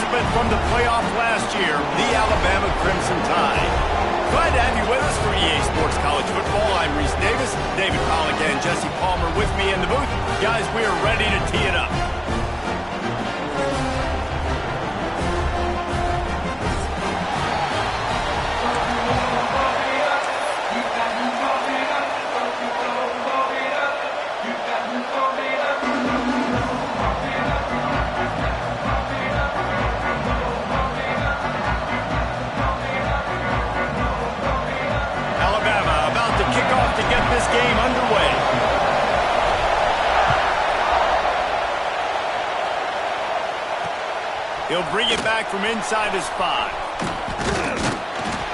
replacement from the playoff last year, the Alabama Crimson Tide. Glad to have you with us for EA Sports College Football. I'm Reese Davis, David Pollock and Jesse Palmer with me in the booth. Guys, we are ready to tee it up. To get this game underway. He'll bring it back from inside his 5.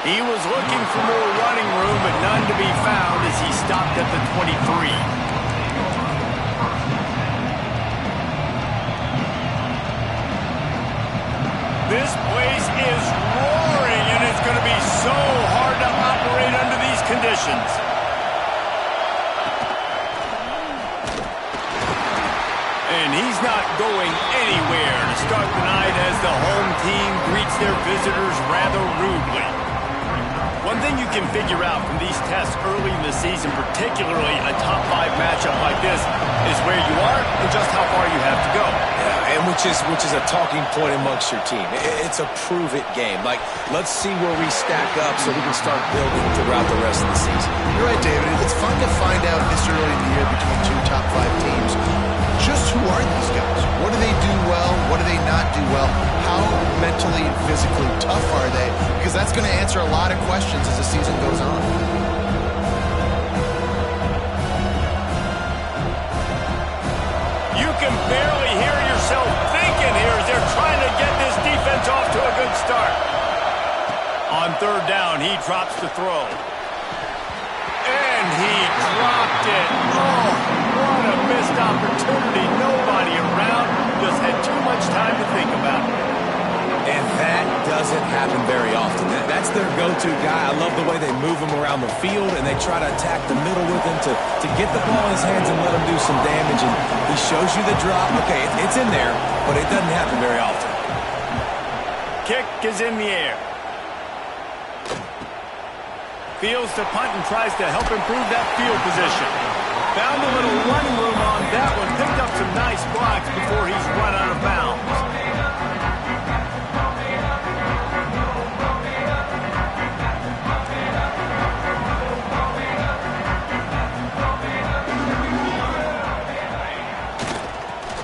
He was looking for more running room, but none to be found as he stopped at the 23. This place is roaring, and it's going to be so hard to operate under these conditions. And he's not going anywhere to start the night as the home team greets their visitors rather rudely. One thing you can figure out from these tests early in the season, particularly a top 5 matchup like this, is where you are and just how far you have to go. Yeah, and which is a talking point amongst your team. It's a prove-it game. Like, let's see where we stack up so we can start building throughout the rest of the season. You're right, David. It's fun to find out this early in the year between 2 top 5 teams. Just who are these guys? What do they do well? What do they not do well? How mentally and physically tough are they? Because that's going to answer a lot of questions as the season goes on. You can barely hear yourself thinking here as they're trying to get this defense off to a good start. On 3rd down, he drops the throw. And he dropped it. Oh, what a missed opportunity. Nobody around. Just had too much time to think about it. And that doesn't happen very often. That's their go-to guy. I love the way they move him around the field, and they try to attack the middle with him to get the ball in his hands and let him do some damage. And he shows you the drop. Okay, it's in there, but it doesn't happen very often. Kick is in the air. Fields to punt and tries to help improve that field position. Found a little running room on that one. Picked up some nice blocks before he's run out of bounds.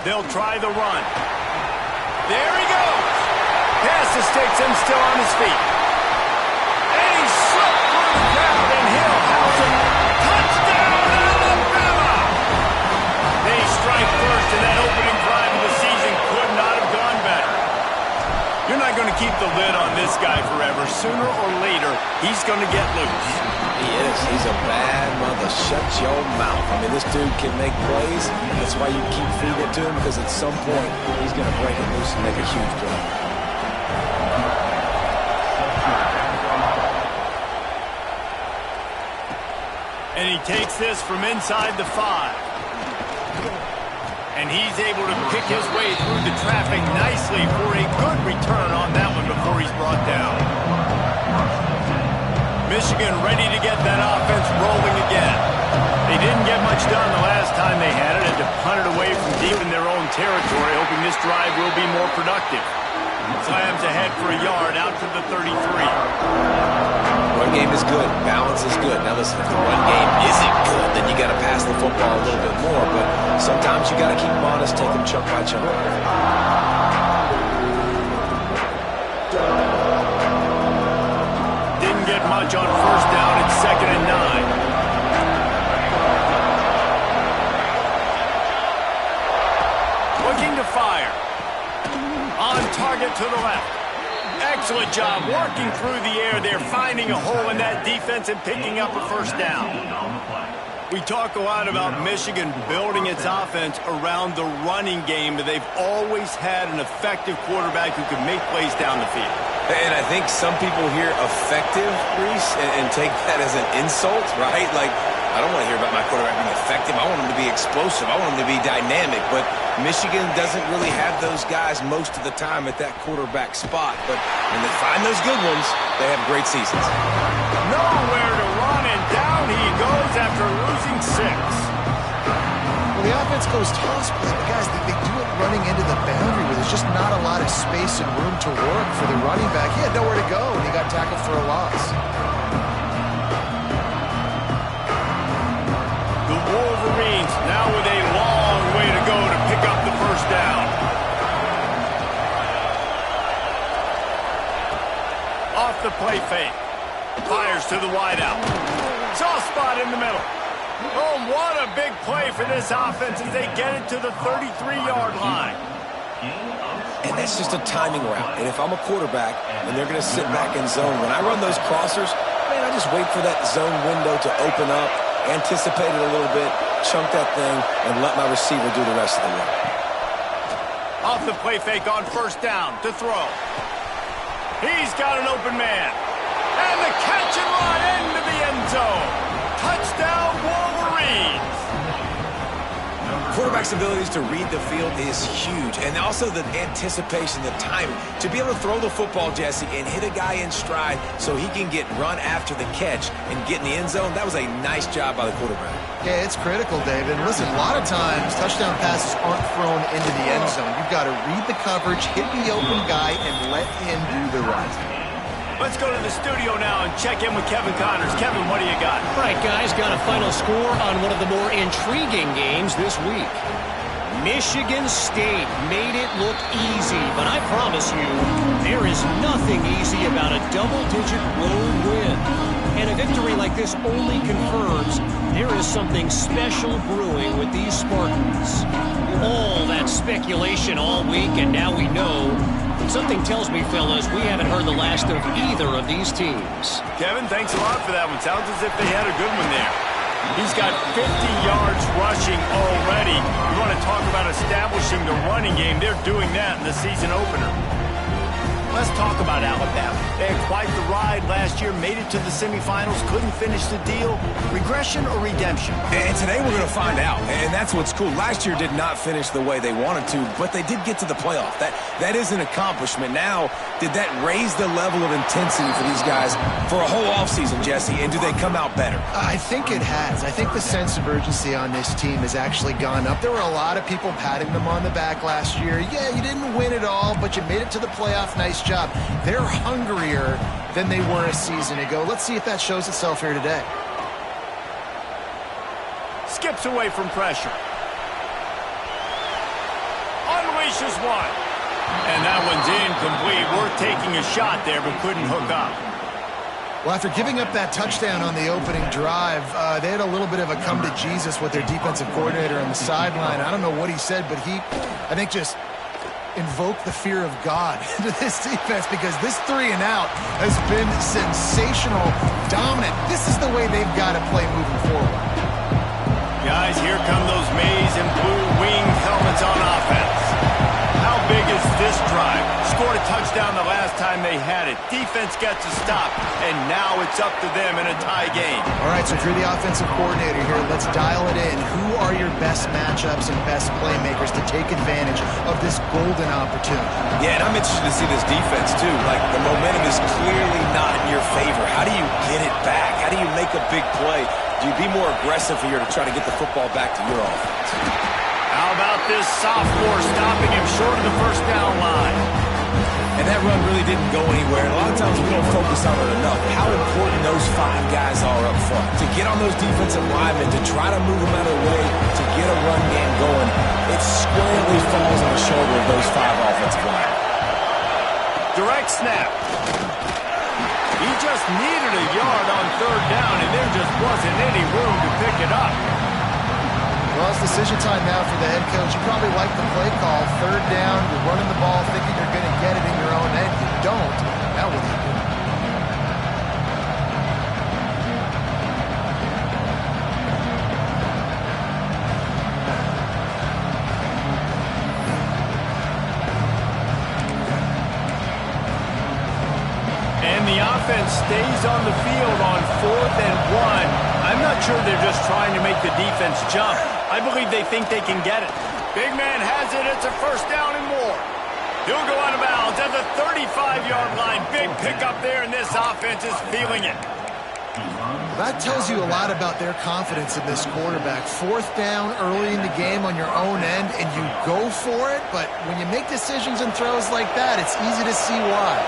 They'll try the run. There he goes. Pass the sticks and still on his feet. And he slipped through the crowd and he'll house him. Touchdown, Alabama! They strike first, and that opening drive of the season could not have gone better. You're not going to keep the lid on this guy forever. Sooner or later, he's going to get loose. He is. He's a bad mother. Shut your mouth. I mean, this dude can make plays. That's why you keep feeding it to him, because at some point, he's going to break it loose and make a huge play. And he takes this from inside the 5. And he's able to pick his way through the traffic nicely for a good return on that one before he's brought down. Michigan ready to get that offense rolling again. They didn't get much done the last time they had it, and to punt it away from deep in their own territory, hoping this drive will be more productive. Slams ahead for a yard out to the 33. Run game is good. Balance is good. Now listen, if the run game isn't good, then you got to pass the football a little bit more. But sometimes you got to keep them honest, take them chunk by chunk. Didn't get much on 1st down. It's 2nd and 9. Looking to fire. On target to the left. Excellent job working through the air there, finding a hole in that defense and picking up a 1st down. We talk a lot about Michigan building its offense around the running game, but they've always had an effective quarterback who can make plays down the field. And I think some people hear effective, Reese, and take that as an insult, right? Like, I don't want to hear about my quarterback being effective. I want him to be explosive. I want him to be dynamic. But Michigan doesn't really have those guys most of the time at that quarterback spot. But when they find those good ones, they have great seasons. Nowhere to run, and down he goes after losing 6. Well, the offense goes toss play, but guys, they do it running into the boundary where there's just not a lot of space and room to work for the running back. He had nowhere to go, and he got tackled for a loss. The Wolverines now with a long way to go to pick up the first down. Off the play fake. Fires to the wideout. Soft spot in the middle. Oh, what a big play for this offense as they get it to the 33-yard line. And that's just a timing route. And if I'm a quarterback and they're going to sit back in zone, when I run those crossers, man, I just wait for that zone window to open up, anticipate it a little bit, chunk that thing, and let my receiver do the rest of the work. Off the play fake on first down to throw. He's got an open man. And the catch and run into the end zone. Touchdown, Wolverines. Quarterback's abilities to read the field is huge. And also the anticipation, the timing. To be able to throw the football, Jesse, and hit a guy in stride so he can get run after the catch and get in the end zone, that was a nice job by the quarterback. Yeah, it's critical, David. Listen, a lot of times touchdown passes aren't thrown into the end zone. You've got to read the coverage, hit the open guy, and let him do the rest. Let's go to the studio now and check in with Kevin Connors. Kevin, what do you got? All right, guys, got a final score on one of the more intriguing games this week. Michigan State made it look easy, but I promise you, there is nothing easy about a double-digit road win. And a victory like this only confirms there is something special brewing with these Spartans. All that speculation all week, and now we know. Something tells me, fellas, we haven't heard the last of either of these teams. Kevin, thanks a lot for that one. Sounds as if they had a good one there. He's got 50 yards rushing already. You want to talk about establishing the running game. They're doing that in the season opener. Let's talk about Alabama. They had quite the ride last year, made it to the semifinals, couldn't finish the deal. Regression or redemption? And today we're going to find out. And that's what's cool. Last year did not finish the way they wanted to, but they did get to the playoff. That is an accomplishment. Now, did that raise the level of intensity for these guys for a whole offseason, Jesse? And do they come out better? I think it has. I think the sense of urgency on this team has actually gone up. There were a lot of people patting them on the back last year. Yeah, you didn't win it all, but you made it to the playoff. Nice job. They're hungrier than they were a season ago. Let's see if that shows itself here today. Skips away from pressure. Unleashes one. And that one's incomplete. Worth taking a shot there, but couldn't hook up. Well, after giving up that touchdown on the opening drive, they had a little bit of a come to Jesus with their defensive coordinator on the sideline. I don't know what he said, but he, I think, just invoke the fear of God into this defense because this 3 and out has been sensational, dominant. This is the way they've got to play moving forward. Guys, here come those maize and blue winged helmets on offense. How big is this drive? Scored a touchdown the last time they had it. Defense gets a stop, and now it's up to them in a tie game. All right, so if you're the offensive coordinator here, let's dial it in. Who are your best matchups and best playmakers to take advantage of this golden opportunity? Yeah, and I'm interested to see this defense, too. Like, the momentum is clearly not in your favor. How do you get it back? How do you make a big play? Do you be more aggressive here to try to get the football back to your offense? How about this sophomore stopping him short of the first down line? And that run really didn't go anywhere. And a lot of times we don't focus on it enough. How important those 5 guys are up front. To get on those defensive linemen, to try to move them out of the way, to get a run game going, it squarely falls on the shoulder of those 5 offensive linemen. Direct snap. He just needed a yard on third down, and there just wasn't any room to pick it up. Well, it's decision time now for the head coach. You probably like the play call. Third down, you're running the ball thinking you're going to get it in your own end. You don't. Now what do you do? And the offense stays on the field on 4th and 1. I I'm not sure they're just trying to make the defense jump. I believe they think they can get it. Big man has it. It's a first down and more. He'll go out of bounds at the 35-yard line. Big pickup there, and this offense is feeling it. That tells you a lot about their confidence in this quarterback. Fourth down early in the game on your own end, and you go for it, but when you make decisions and throws like that, it's easy to see why.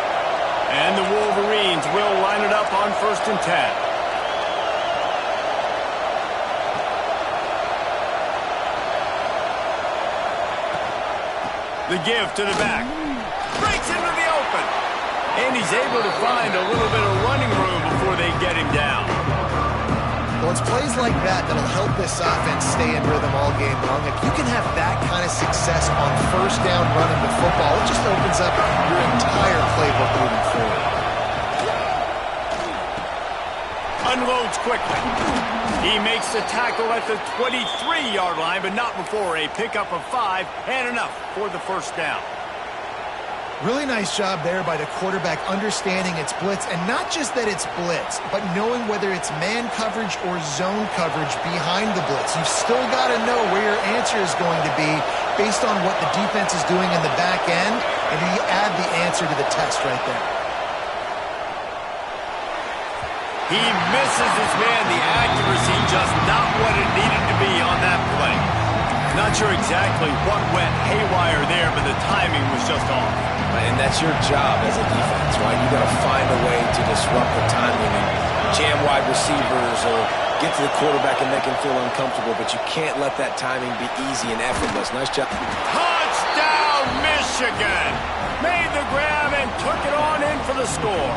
And the Wolverines will line it up on 1st and 10. The give to the back. Breaks into the open. And he's able to find a little bit of running room before they get him down. Well, it's plays like that that'll help this offense stay in rhythm all game long. If you can have that kind of success on first down running the football, it just opens up your entire playbook moving forward. Unloads quickly. He makes the tackle at the 23-yard line, but not before a pickup of 5 and enough for the first down. Really nice job there by the quarterback understanding it's blitz, and not just that it's blitz, but knowing whether it's man coverage or zone coverage behind the blitz. You've still got to know where your answer is going to be based on what the defense is doing in the back end, and you add the answer to the test right there. He misses his man. The accuracy just not what it needed to be on that play. Not sure exactly what went haywire there, but the timing was just off. And that's your job as a defense, right? You got to find a way to disrupt the timing and jam wide receivers or get to the quarterback and make him feel uncomfortable, but you can't let that timing be easy and effortless. Nice job. Touchdown, Michigan! Made the grab and took it on in for the score.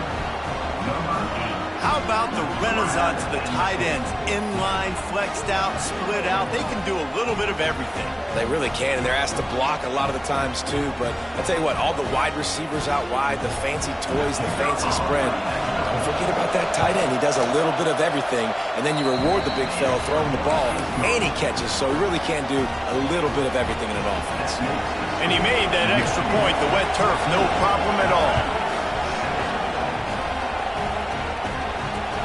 How about the renaissance of the tight ends? Inline, flexed out, split out. They can do a little bit of everything. They really can, and they're asked to block a lot of the times too. But I'll tell you what, all the wide receivers out wide, the fancy toys, the fancy spread, don't forget about that tight end. He does a little bit of everything, and then you reward the big fella throwing the ball, and he catches, so he really can do a little bit of everything in an offense. And he made that extra point, the wet turf, no problem at all.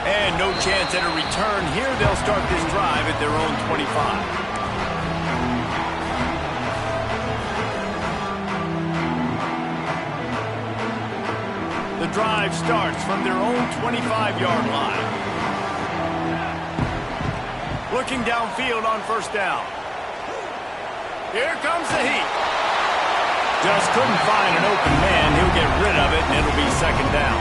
And no chance at a return here. They'll start this drive at their own 25. The drive starts from their own 25-yard line. Looking downfield on first down. Here comes the heat. Just couldn't find an open man. He'll get rid of it, and it'll be second down.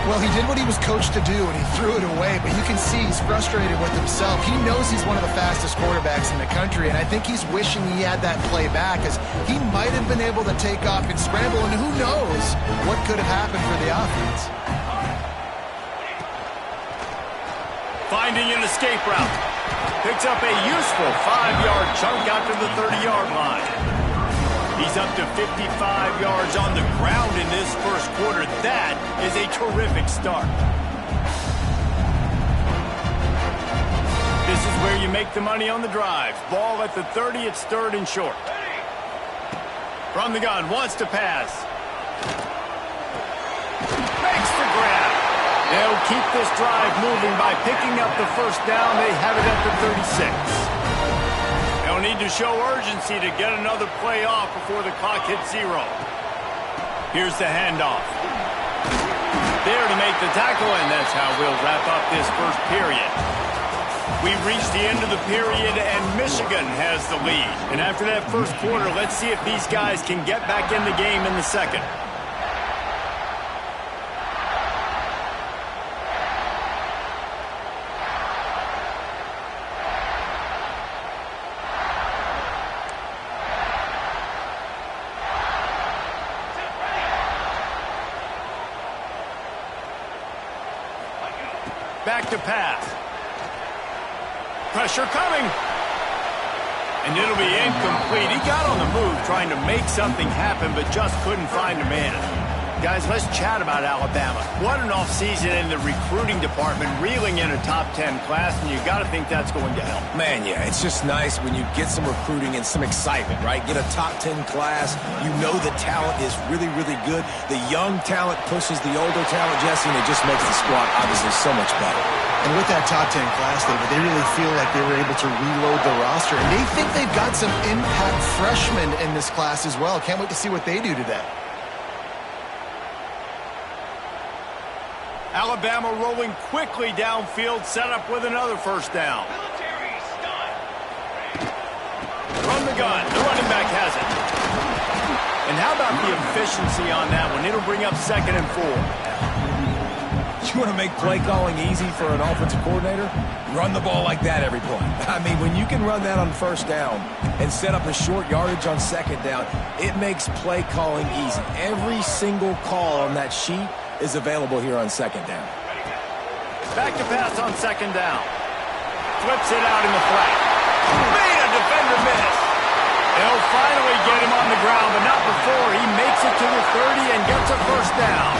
Well, he did what he was coached to do, and he threw it away, but you can see he's frustrated with himself. He knows he's one of the fastest quarterbacks in the country, and I think he's wishing he had that play back, as he might have been able to take off and scramble, and who knows what could have happened for the offense. Finding an escape route. Picks up a useful 5-yard chunk out to the 30-yard line. He's up to 55 yards on the ground in this first quarter. That is a terrific start. This is where you make the money on the drives. Ball at the 30, it's third and short. From the gun, wants to pass. Makes the grab. They'll keep this drive moving by picking up the first down. They have it at the 36. They'll need to show urgency to get another play off before the clock hits 0. Here's the handoff. There to make the tackle, and that's how we'll wrap up this first period. We've reached the end of the period, and Michigan has the lead. And after that first quarter, let's see if these guys can get back in the game in the second. Back to pass. Pressure coming. And it'll be incomplete. He got on the move trying to make something happen, but just couldn't find a man. Guys, let's chat about Alabama. What an offseason in the recruiting department, reeling in a top 10 class, and you got to think that's going to help. Man, yeah, it's just nice when you get some recruiting and some excitement, right? Get a top 10 class. You know the talent is really, really good. The young talent pushes the older talent, Jesse, and it just makes the squad obviously so much better. And with that top 10 class, David, they really feel like they were able to reload the roster. And they think they've got some impact freshmen in this class as well. Can't wait to see what they do today. Alabama rolling quickly downfield, set up with another first down. From the gun, the running back has it. And how about the efficiency on that one? It'll bring up 2nd and 4. You want to make play calling easy for an offensive coordinator? Run the ball like that every play. I mean, when you can run that on first down and set up a short yardage on second down, it makes play calling easy. Every single call on that sheet is available here on second down. Back to pass on second down. Flips it out in the flat. Made a defender miss. They'll finally get him on the ground, but not before he makes it to the 30 and gets a first down.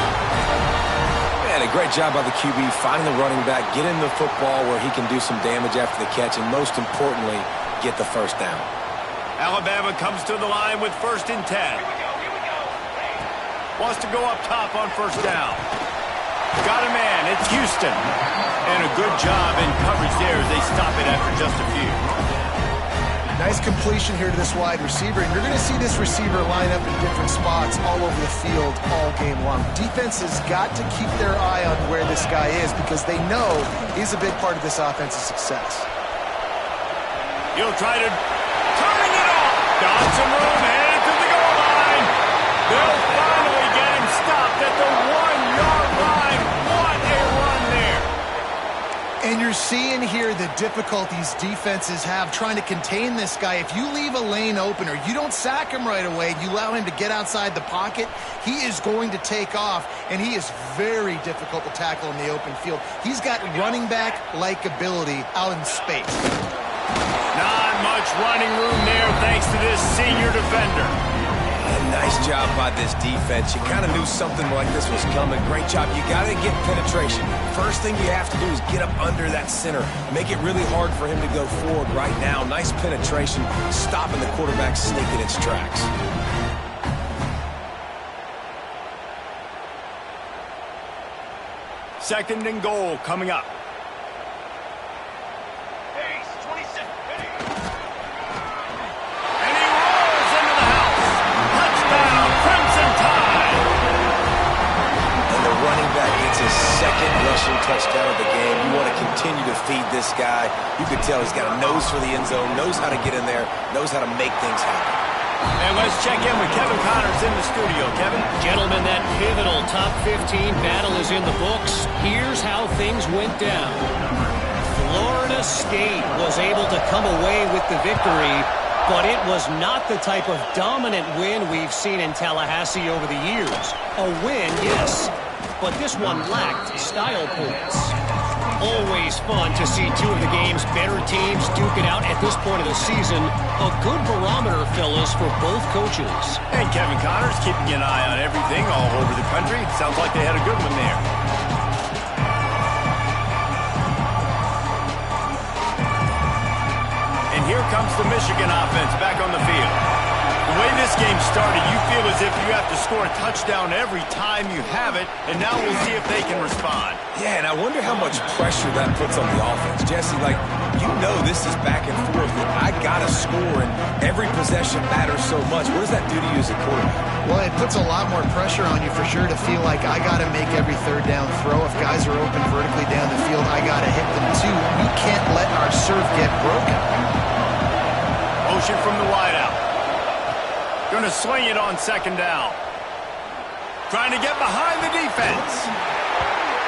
Man, a great job by the QB finding the running back, get him the football where he can do some damage after the catch, and most importantly, get the first down. Alabama comes to the line with 1st and 10. Wants to go up top on first down. Got a man. It's Houston. And a good job in coverage there as they stop it after just a few. Nice completion here to this wide receiver. And you're going to see this receiver line up in different spots all over the field all game long. Defense has got to keep their eye on where this guy is because they know he's a big part of this offense's success. He'll try to turning it off. Got some room, headed to the goal line. They'll finally get him stopped at the 1-yard line. What a run there. And you're seeing here the difficulties defenses have trying to contain this guy. If you leave a lane open or you don't sack him right away, you allow him to get outside the pocket, he is going to take off, and he is very difficult to tackle in the open field. He's got running back-like ability out in space. Not much running room there thanks to this senior defender. And nice job by this defense. You kind of knew something like this was coming. Great job. You got to get penetration. First thing you have to do is get up under that center. Make it really hard for him to go forward right now. Nice penetration, stopping the quarterback sneaking its tracks. Second and goal coming up. Second rushing touchdown of the game. You want to continue to feed this guy. You could tell he's got a nose for the end zone, knows how to get in there, knows how to make things happen. And let's check in with Kevin Connors in the studio. Kevin? Gentlemen, that pivotal top 15 battle is in the books. Here's how things went down. Florida State was able to come away with the victory, but it was not the type of dominant win we've seen in Tallahassee over the years. A win, yes, but this one lacked style points. Always fun to see two of the game's better teams duke it out at this point of the season. A good barometer, fellas, for both coaches. And Kevin Connors keeping an eye on everything all over the country. Sounds like they had a good one there. And here comes the Michigan offense back on the field. The way this game started, you feel as if you have to score a touchdown every time you have it, and now we'll see if they can respond. Yeah, and I wonder how much pressure that puts on the offense. Jesse, like, you know this is back and forth. I got to score, and every possession matters so much. What does that do to you as a quarterback? Well, it puts a lot more pressure on you for sure to feel like I got to make every third down throw. If guys are open vertically down the field, I got to hit them too. We can't let our serve get broken. Motion from the wideout. Going to sling it on second down. Trying to get behind the defense.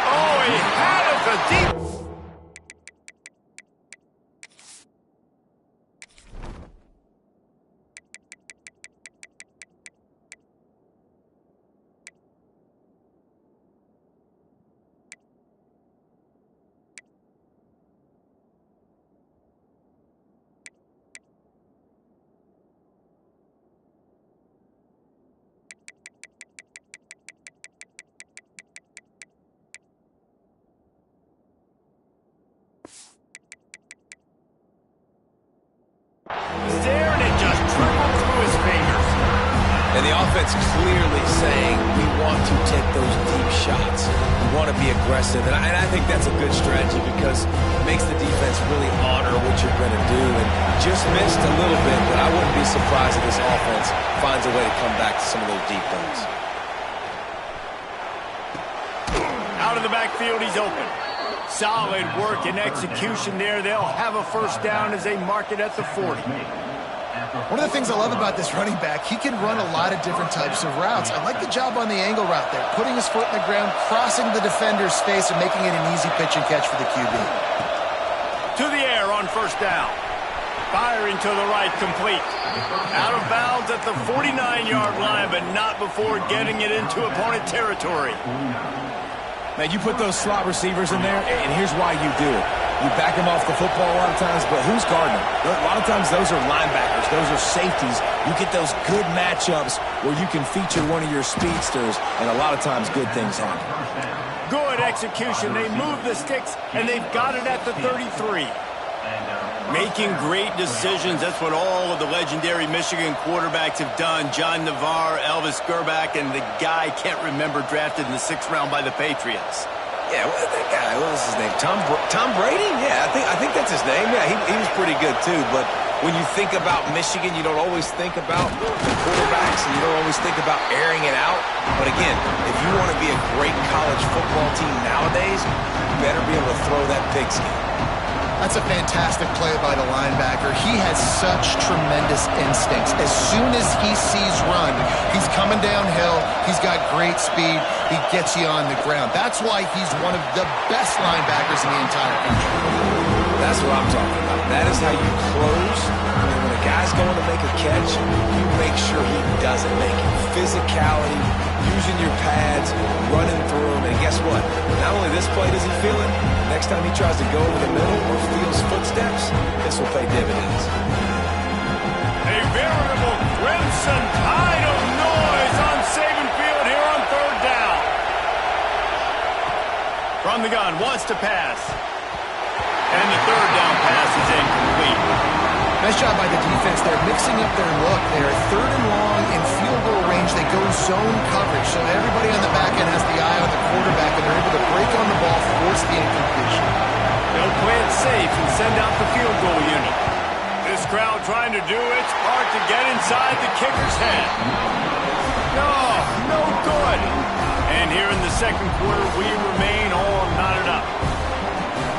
Oh, he had it for deep. And the offense clearly saying we want to take those deep shots. We want to be aggressive. And I think that's a good strategy because it makes the defense really honor what you're going to do. And just missed a little bit, but I wouldn't be surprised if this offense finds a way to come back to some of those deep throws. Out of the backfield, he's open. Solid work and execution there. They'll have a first down as they mark it at the 40. One of the things I love about this running back, he can run a lot of different types of routes. I like the job on the angle route there, putting his foot in the ground, crossing the defender's face, and making it an easy pitch and catch for the QB. To the air on first down. Firing to the right, complete. Out of bounds at the 49-yard line, but not before getting it into opponent territory. Man, you put those slot receivers in there, and here's why you do it. You back them off the football a lot of times, but who's guarding them? A lot of times those are linebackers. Those are safeties. You get those good matchups where you can feature one of your speedsters, and a lot of times good things happen. Good execution. They move the sticks, and they've got it at the 33. Making great decisions. That's what all of the legendary Michigan quarterbacks have done. John Navarre, Elvis Gerbach, and the guy can't remember drafted in the 6th round by the Patriots. Yeah, that guy, what was his name? Tom Brady? Yeah, I think that's his name. Yeah, he was pretty good too. But when you think about Michigan, you don't always think about the quarterbacks, and you don't always think about airing it out. But again, if you want to be a great college football team nowadays, you better be able to throw that pigskin. That's a fantastic play by the linebacker. He has such tremendous instincts. As soon as he sees run, he's coming downhill. He's got great speed. He gets you on the ground. That's why he's one of the best linebackers in the entire country. That's what I'm talking about. That is how you close. And when a guy's going to make a catch, you make sure he doesn't make it. Physicality, using your pads, running through them. And guess what? Not only this play does he feel it, next time he tries to go over the middle or feels footsteps, this will pay dividends. A veritable crimson tide of noise on Saban Field here on 3rd down. From the gun, wants to pass. And the 3rd down pass is incomplete. Nice job by the defense there, mixing up their look. They're 3rd and long in field goal range. They go zone coverage, so everybody on the back end has the eye on the quarterback, and they're able to break on the ball, force the incompletion. They'll play it safe and send out the field goal unit. This crowd trying to do its part to get inside the kicker's head. No good. And here in the 2nd quarter, we remain all knotted up.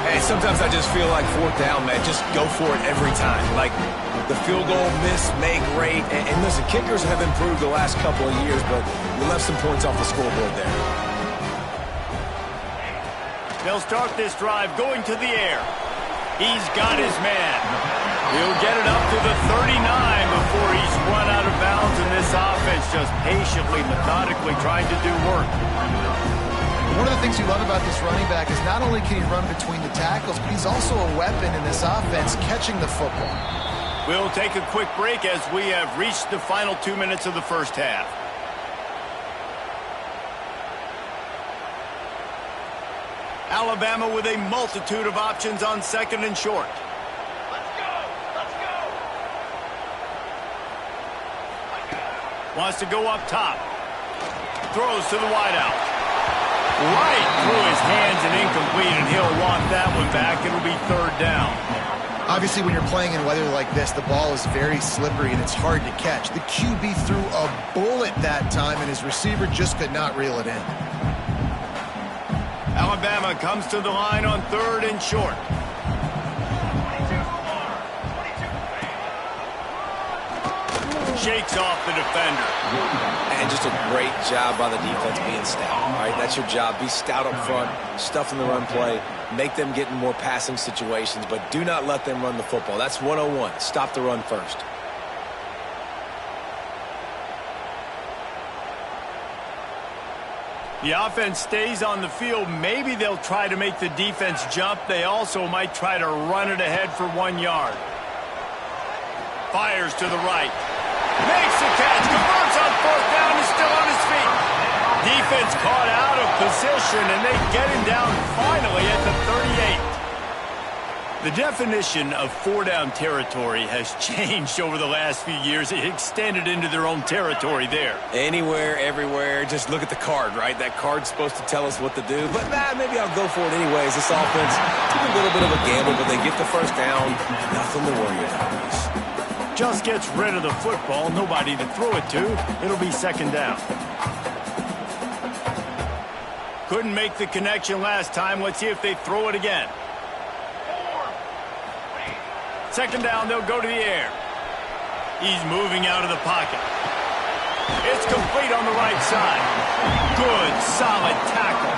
Hey, sometimes I just feel like 4th down, man. Just go for it every time. Like the field goal miss, make great. And listen, kickers have improved the last couple of years, but we left some points off the scoreboard there. They'll start this drive going to the air. He's got his man. He'll get it up to the 39 before he's run out of bounds, and this offense just patiently, methodically trying to do work. One of the things you love about this running back is not only can he run between the tackles, but he's also a weapon in this offense, catching the football. We'll take a quick break as we have reached the final 2 minutes of the first half. Alabama with a multitude of options on 2nd and short. Let's go! Wants to go up top. Throws to the wideout. Right through his hands and incomplete, and he'll want that one back. It'll be 3rd down. Obviously, when you're playing in weather like this, the ball is very slippery and it's hard to catch. The QB threw a bullet that time, and his receiver just could not reel it in. Alabama comes to the line on 3rd and short. Shakes off the defender. And just a great job by the defense being stout. All right, that's your job. Be stout up front, stuff in the run play, make them get in more passing situations, but do not let them run the football. That's 101. Stop the run first. The offense stays on the field. Maybe they'll try to make the defense jump. They also might try to run it ahead for 1 yard. Fires to the right. Makes the catch. Converts on 4th down. He's still on his feet. Defense caught out of position, and they get him down finally at the 38. The definition of four-down territory has changed over the last few years. It extended into their own territory there. Anywhere, everywhere, just look at the card, right? That card's supposed to tell us what to do, but maybe I'll go for it anyways. This offense took a little bit of a gamble, but they get the first down. Nothing to worry about. Just gets rid of the football, nobody to throw it to. It'll be second down. Couldn't make the connection last time. Let's see if they throw it again. Second down, they'll go to the air. He's moving out of the pocket. It's complete on the right side. Good, solid tackle.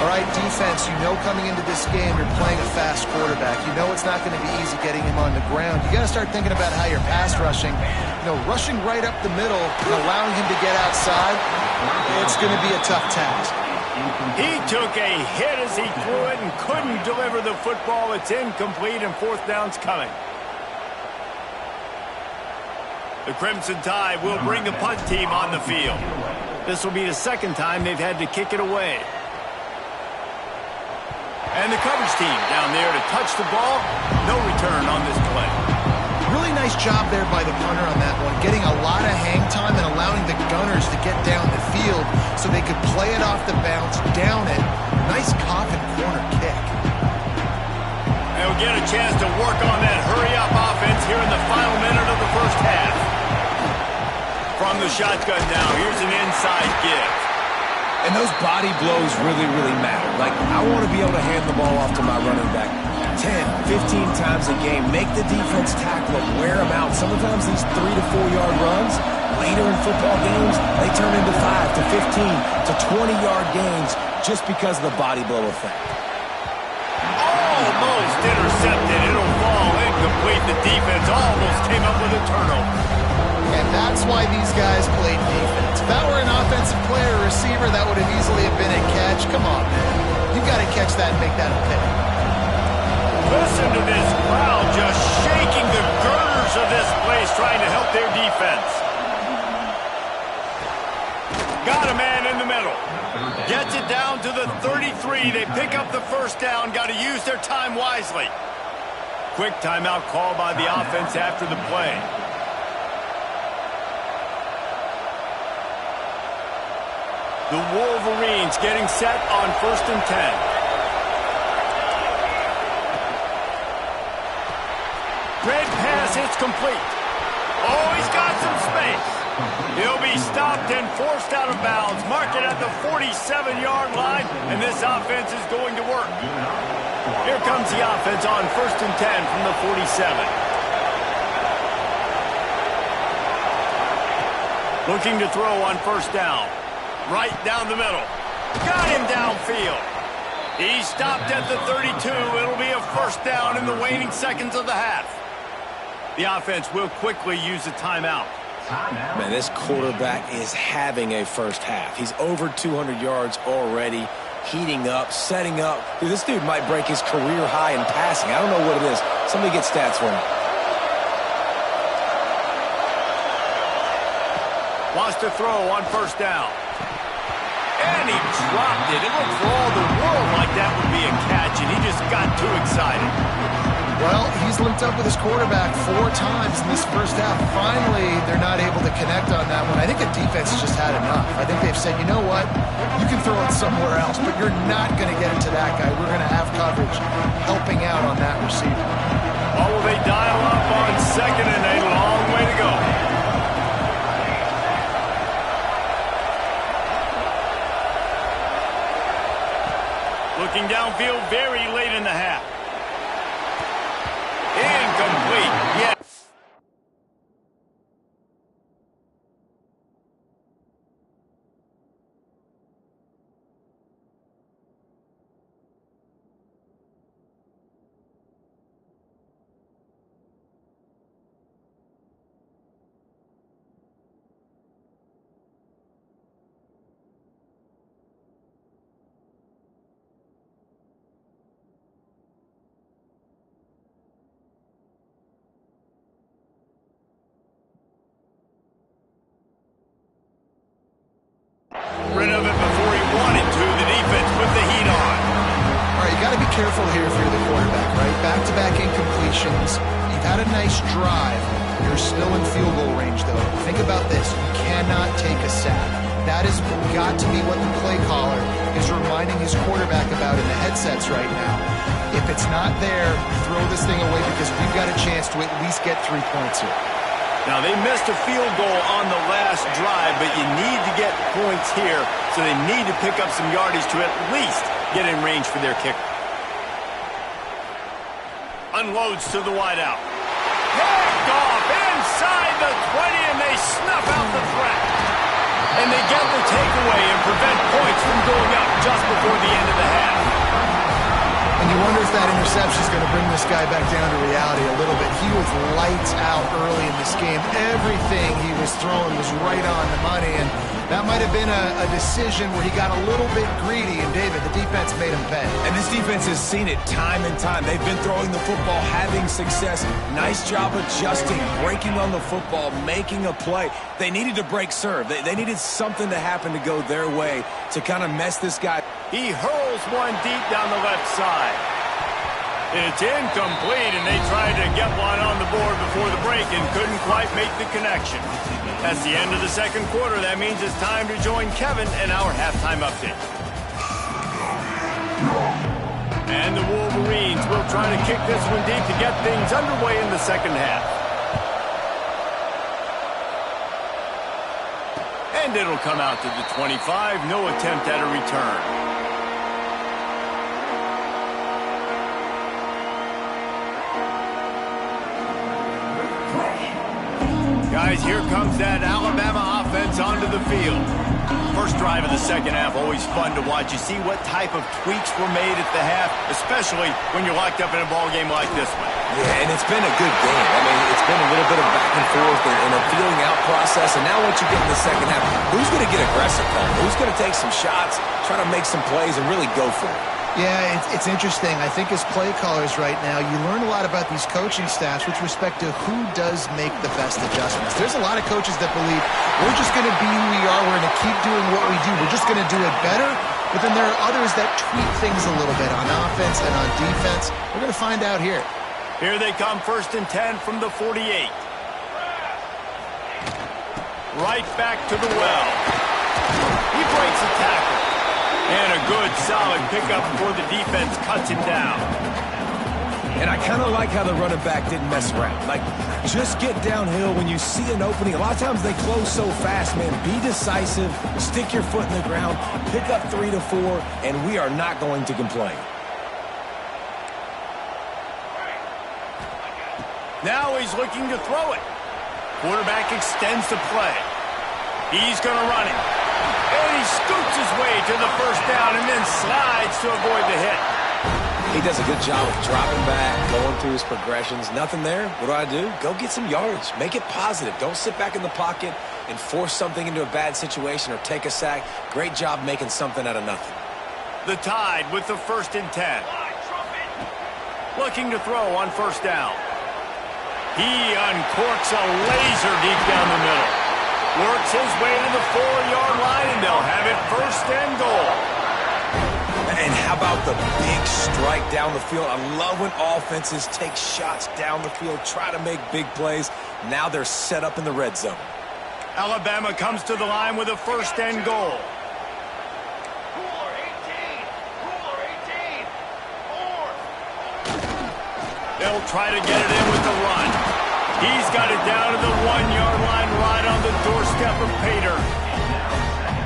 All right, defense, you know coming into this game you're playing a fast quarterback. You know it's not going to be easy getting him on the ground. You got to start thinking about how you're pass rushing. Rushing right up the middle and allowing him to get outside, it's going to be a tough task. He took a hit as he threw it and couldn't deliver the football. It's incomplete and fourth down's coming. The Crimson Tide will bring the punt team on the field. This will be the second time they've had to kick it away. And the coverage team down there to touch the ball. No return on this play. Really nice job there by the punter on that one, getting a lot of hang time and allowing the gunners to get down the field so they could play it off the bounce, down it. Nice coffin corner kick. They'll get a chance to work on that hurry-up offense here in the final minute of the first half. From the shotgun now, here's an inside give. And those body blows really, really matter. Like, I want to be able to hand the ball off to my running back 10, 15 times a game. Make the defense tackle them, wear them out. Sometimes these 3 to 4 yard runs, later in football games, they turn into 5 to 15 to 20-yard gains just because of the body blow effect. Almost intercepted. It'll fall incomplete. The defense almost came up with a turnover. And that's why these guys played defense. If that were an offensive player or receiver, that would have easily have been a catch. Come on, man. You got to catch that and make that a pick. Listen to this crowd just shaking the girders of this place trying to help their defense. Got a man in the middle. Gets it down to the 33. They pick up the first down. Got to use their time wisely. Quick timeout call by the offense after the play. The Wolverines getting set on 1st and 10. Red pass, it's complete. Oh, he's got some space. He'll be stopped and forced out of bounds. Mark it at the 47-yard line, and this offense is going to work. Here comes the offense on 1st and 10 from the 47. Looking to throw on first down. Right down the middle. Got him downfield. He stopped at the 32. It'll be a first down in the waning seconds of the half. The offense will quickly use a timeout. Man, this quarterback is having a first half. He's over 200 yards already, heating up, setting up. Dude, this dude might break his career high in passing. I don't know what it is. Somebody get stats for him. Wants to throw on first down. And he dropped it. It looked for all the world like that would be a catch, and he just got too excited. Well, he's linked up with his quarterback 4 times in this first half. Finally, they're not able to connect on that one. I think the defense has just had enough. I think they've said, you know what? You can throw it somewhere else, but you're not going to get it to that guy. We're going to have coverage helping out on that receiver. Oh, will they dial up on second and a long way to go? Looking downfield very late in the half. Incomplete. Yes. careful here if you're the quarterback, right? Back-to-back incompletions. You've had a nice drive. You're still in field goal range, though. Think about this. You cannot take a sack. That has got to be what the play caller is reminding his quarterback about in the headsets right now. If it's not there, throw this thing away because we've got a chance to at least get 3 points here. Now, they missed a field goal on the last drive, but you need to get points here, so they need to pick up some yardage to at least get in range for their kicker. Unloads to the wideout. Picked off inside the 20, and they snuff out the threat. And they get the takeaway and prevent points from going up just before the end of the half. And you wonder if that interception is going to bring this guy back down to reality a little bit. He was lights out early in this game. Everything he was throwing was right on the money, and that might have been a decision where he got a little bit greedy, and David, the defense made him pay. And this defense has seen it time and time. They've been throwing the football, having success. Nice job adjusting, breaking on the football, making a play. They needed to break serve. They needed something to happen to go their way to kind of mess this guy. He hurls one deep down the left side. It's incomplete, and they tried to get one on the board before the break and couldn't quite make the connection. That's the end of the second quarter. That means it's time to join Kevin in our halftime update. And the Wolverines will try to kick this one deep to get things underway in the second half. And it'll come out to the 25. No attempt at a return. Guys, here comes that Alabama offense onto the field. First drive of the second half, always fun to watch. You see what type of tweaks were made at the half, especially when you're locked up in a ball game like this one. Yeah, and it's been a good game. I mean, it's been a little bit of back and forth and a feeling out process. And now once you get in the second half, who's going to get aggressive, Paul? Who's going to take some shots, try to make some plays, and really go for it? Yeah, it's interesting. I think as play callers right now, you learn a lot about these coaching staffs with respect to who does make the best adjustments. There's a lot of coaches that believe we're just going to be who we are. We're going to keep doing what we do. We're just going to do it better. But then there are others that tweak things a little bit on offense and on defense. We're going to find out here. Here they come, 1st and 10 from the 48. Right back to the well. He breaks a tackle. And a good, solid pickup before the defense cuts him down. And I kind of like how the running back didn't mess around. Like, just get downhill when you see an opening. A lot of times they close so fast, man. Be decisive, stick your foot in the ground, pick up 3 to 4, and we are not going to complain. Now he's looking to throw it. Quarterback extends the play. He's going to run it. And he scoots his way to the first down and then slides to avoid the hit. He does a good job of dropping back, going through his progressions. Nothing there. What do? Go get some yardage. Make it positive. Don't sit back in the pocket and force something into a bad situation or take a sack. Great job making something out of nothing. The Tide with the 1st and 10. Looking to throw on 1st down. He uncorks a laser deep down the middle. Works his way to the 4-yard line, and they'll have it 1st and goal. And how about the big strike down the field? I love when offenses take shots down the field, try to make big plays. Now they're set up in the red zone. Alabama comes to the line with a 1st and goal. Cooler 18. Cooler 18. 4. They'll try to get it in with the run. He's got it down to the 1-yard line right on the doorstep of Pater.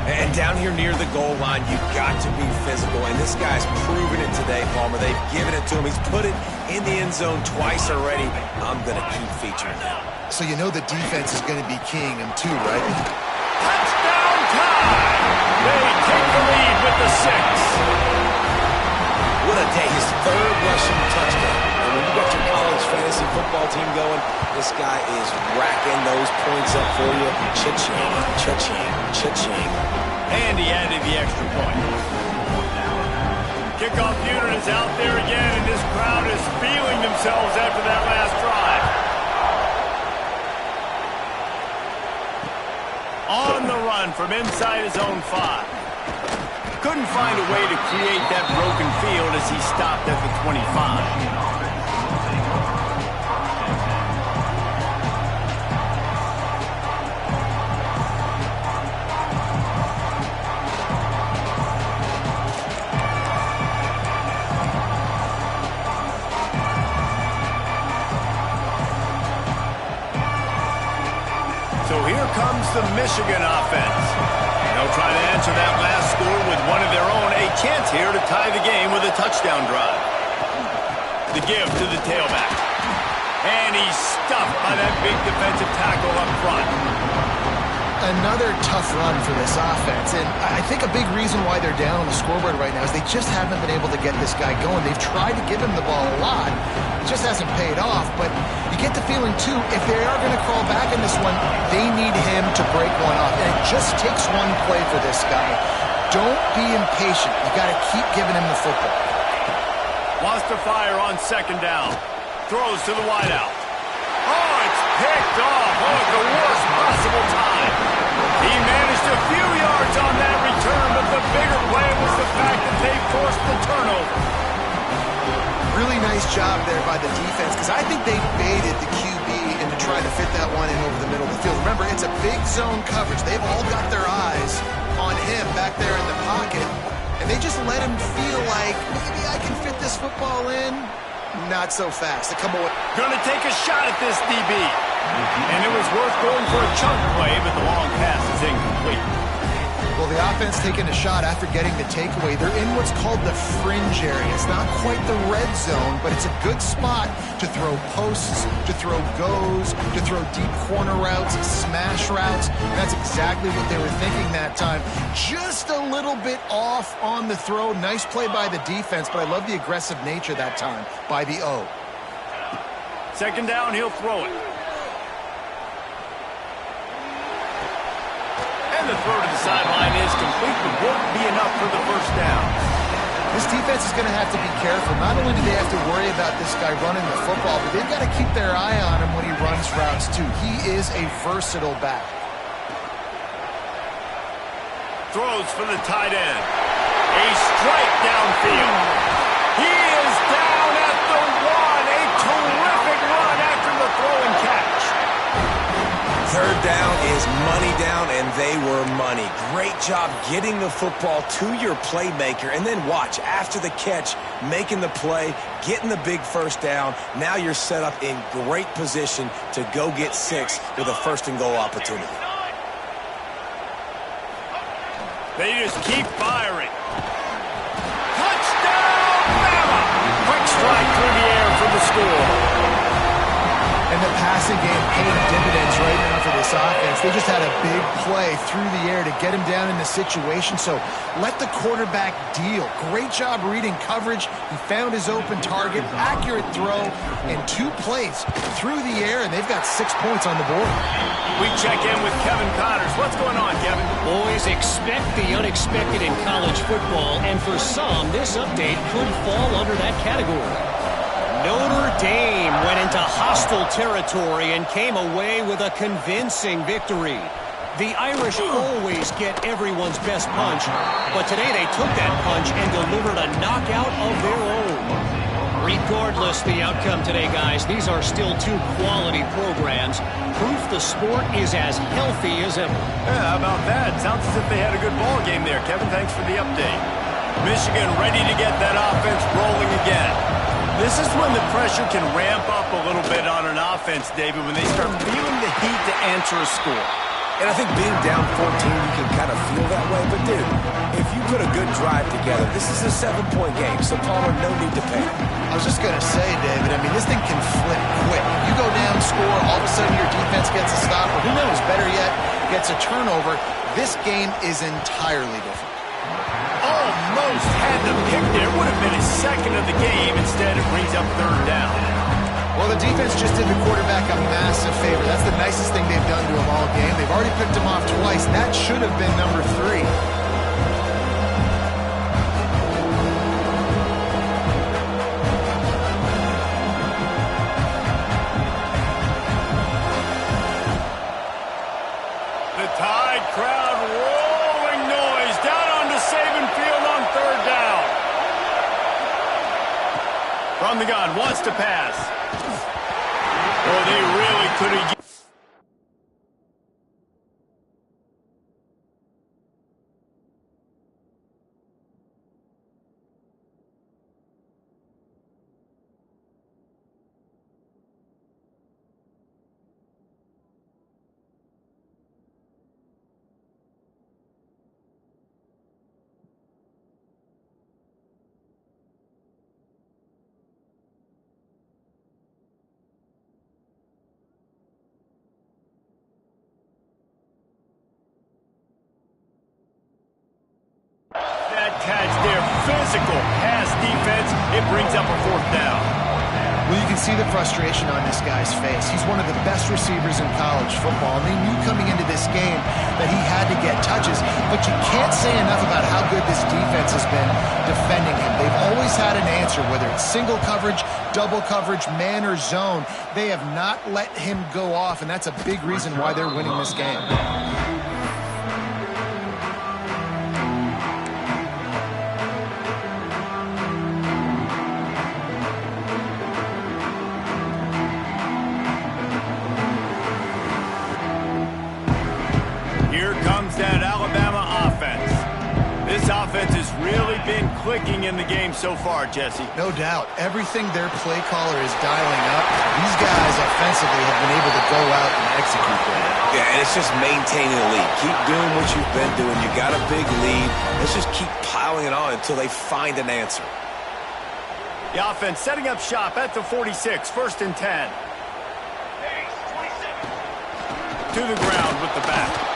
And down here near the goal line, you've got to be physical. And this guy's proven it today, Palmer. They've given it to him. He's put it in the end zone twice already. I'm going to keep featuring him. So you know the defense is going to be keying him too, right? Touchdown time! They take the lead with the 6. What a day. His 3rd rushing touchdown. And when you got your college fantasy football team going, this guy is racking those points up for you. Cha-ching, cha-ching, cha-ching. And he added the extra point. Kickoff unit is out there again, and this crowd is feeling themselves after that last drive. On the run from inside his own 5. Couldn't find a way to create that broken field as he stopped at the 25. So here comes the Michigan offense. They'll try to answer that last score with one of their own. A chance here to tie the game with a touchdown drive. The give to the tailback. And he's stuffed by that big defensive tackle up front. Another tough run for this offense, and I think a big reason why they're down on the scoreboard right now is they just haven't been able to get this guy going. They've tried to give him the ball a lot. It just hasn't paid off, but you get the feeling, too, if they are going to crawl back in this one, they need him to break one off, and it just takes one play for this guy. Don't be impatient. You got to keep giving him the football. Wants to fire on second down. Throws to the wideout. Oh, it's picked off. Oh, at the worst possible time. He managed a few yards on that return, but the bigger play was the fact that they forced the turnover. Really nice job there by the defense, because I think they baited the QB into trying to fit that one in over the middle of the field. Remember, it's a big zone coverage. They've all got their eyes on him back there in the pocket, and they just let him feel like, maybe I can fit this football in. Not so fast. They come away. Gonna take a shot at this DB. And it was worth going for a chunk play, but the long pass is incomplete. Well, the offense taking a shot after getting the takeaway. They're in what's called the fringe area. It's not quite the red zone, but it's a good spot to throw posts, to throw goes, to throw deep corner routes, smash routes. That's exactly what they were thinking that time. Just a little bit off on the throw. Nice play by the defense, but I love the aggressive nature that time by the O. Second down, he'll throw it. And the throw to the sideline is complete, but won't be enough for the first down. This defense is going to have to be careful. Not only do they have to worry about this guy running the football, but they've got to keep their eye on him when he runs routes, too. He is a versatile back. Throws for the tight end. A strike downfield. He is down at the one. A terrific run after the throw and catch. Third down is money down, and they were money. Great job getting the football to your playmaker, and then watch, after the catch, making the play, getting the big first down. Now you're set up in great position to go get 6 with a first-and-goal opportunity. They just keep firing. Touchdown, Bama! Quick strike through the air for the score. And the passing game paid dividends right now for this offense. They just had a big play through the air to get him down in the situation. So let the quarterback deal. Great job reading coverage. He found his open target, accurate throw, and 2 plays through the air, and they've got 6 points on the board. We check in with Kevin Connors. What's going on, Kevin? Boys, expect the unexpected in college football, and for some, this update could fall under that category. Notre Dame went into hostile territory and came away with a convincing victory. The Irish always get everyone's best punch, but today they took that punch and delivered a knockout of their own. Regardless the outcome today, guys, these are still 2 quality programs. Proof the sport is as healthy as ever. Yeah, how about that? Sounds as if they had a good ball game there, Kevin. Thanks for the update. Michigan ready to get that offense rolling again. This is when the pressure can ramp up a little bit on an offense, David, when they start feeling the heat to answer a score. And I think being down 14, you can kind of feel that way. But, dude, if you put a good drive together, this is a 7-point game, so Palmer, no need to panic. I was just going to say, David, I mean, this thing can flip quick. You go down, score, all of a sudden your defense gets a stop, or who knows, better yet, gets a turnover. This game is entirely different. Almost had the pick there. Would have been his second of the game. Instead, it brings up third down. Well, the defense just did the quarterback a massive favor. That's the nicest thing they've done to him all game. They've already picked him off twice. That should have been number 3. The Tide crowd rolling noise down onto Saban Field From the gun, wants to pass. Oh, they really could have... Catch their physical pass defense. It brings up a 4th down. Well, you can see the frustration on this guy's face. He's one of the best receivers in college football, and they knew coming into this game that he had to get touches, but you can't say enough about how good this defense has been defending him. They've always had an answer, whether it's single coverage, double coverage, man or zone. They have not let him go off, and that's a big reason why they're winning this game. Has really been clicking in the game so far, Jesse. No doubt. Everything their play caller is dialing up, these guys offensively have been able to go out and execute that. Yeah, and it's just maintaining the lead. Keep doing what you've been doing. You got a big lead. Let's just keep piling it on until they find an answer. The offense setting up shop at the 46, 1st and 10. To the ground with the back.